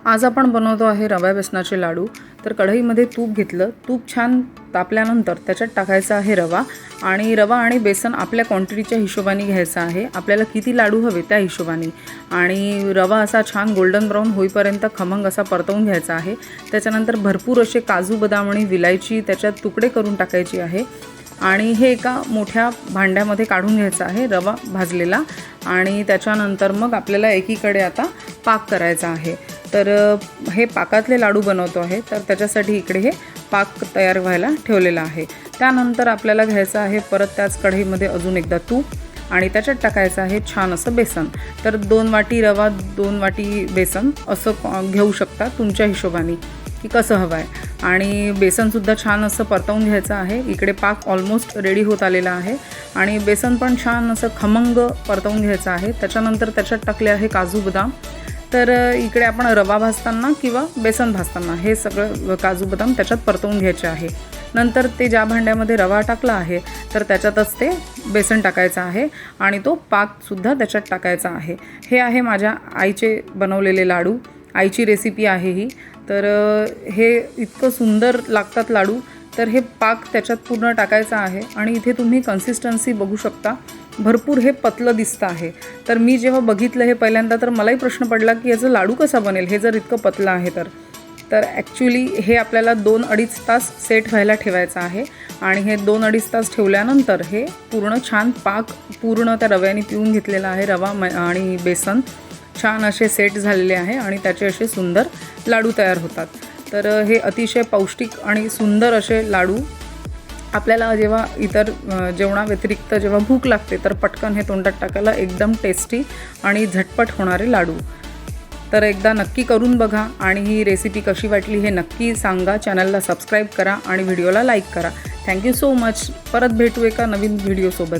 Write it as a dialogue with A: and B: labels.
A: आज आपण बनवतो आहे रवा बेसनाचे लाडू। तर कढईमध्ये तूप घेतलं, तूप छान तापल्यानंतर त्याच्यात टाकायचा आहे रवा आणि बेसन आपल्या क्वांटिटीच्या हिशोबाने घ्यायचा आहे। आपल्याला किती लाडू हवे त्या हिशोबाने आणि रवा असा छान गोल्डन ब्राउन होईपर्यंत खमंग असा परतवून घ्यायचा आहे। त्याच्यानंतर भरपूर असे काजू बदाम आणि विलायची त्याच्यात तुकडे करून टाकायची आहे आणि हे एका मोठ्या भांड्यामध्ये काढून घ्यायचा आहे रवा भाजलेला। आणि त्याच्यानंतर मग आपल्याला एकीकडे आता पाक करायचा आहे। तर हे पाकातले लाडू बनवतो आहे, तर त्याच्यासाठी इकडे हे पाक तयार व्हायला ठेवलेला आहे। त्यानंतर आपल्याला घ्यायचं आहे परत त्याच कढईमध्ये अजून एकदा तूप आणि त्याच्यात टाकायचं आहे छान असं बेसन। तर 2 वाटी रवा 2 वाटी बेसन असं घेऊ शकता तुमच्या हिशोबाने की कसं हवं आहे। आणि बेसनसुद्धा छान असं परतवून घ्यायचं आहे। इकडे पाक ऑलमोस्ट रेडी होत आलेला आहे आणि बेसन पण छान असं खमंग परतवून घ्यायचं आहे। त्याच्यानंतर त्याच्यात टाकले आहे काजू बदाम। तर इकडे आपण रवा भाजताना किंवा बेसन भाजताना हे सगळं काजू बदाम त्याच्यात परतवून घ्यायचे आहे। नंतर ते ज्या भांड्यामध्ये रवा टाकला आहे तर त्याच्यातच ते बेसन टाकायचं आहे आणि तो पाकसुद्धा त्याच्यात टाकायचा आहे। हे आहे माझ्या आईचे बनवलेले लाडू, आईची रेसिपी आहे ही। तर हे इतकं सुंदर लागतात लाडू। तर हे पाक त्याच्यात पूर्ण टाकायचा आहे आणि इथे तुम्ही कन्सिस्टन्सी बघू शकता, भरपूर हे पतलं दिसतं आहे। तर मी जेव्हा बघितलं हे पहिल्यांदा तर मलाही प्रश्न पडला की याचं लाडू कसा बनेल हे जर इतकं पतलं आहे तर ॲक्च्युली हे आपल्याला 2-2.5 तास सेट व्हायला ठेवायचं आहे आणि हे 2-2.5 तास ठेवल्यानंतर हे पूर्ण छान पाक पूर्ण त्या रव्याने पिऊन घेतलेला आहे। रवा आणि बेसन छान असे सेट झालेले आहे आणि त्याचे असे सुंदर लाडू तयार होतात। तर हे अतिशय पौष्टिक आणि सुंदर असे लाडू आपल्याला जेव्हा इतर जेवणाव्यतिरिक्त जेव्हा भूक लागते तर पटकन हे तोंडात टाकायला एकदम टेस्टी आणि झटपट होणारे लाडू। तर एकदा नक्की करून बघा आणि ही रेसिपी कशी वाटली हे नक्की सांगा। चॅनलला सबस्क्राईब करा आणि व्हिडिओला लाईक करा। Thank you so much. परत भेटू एका नवीन व्हिडिओसोबत।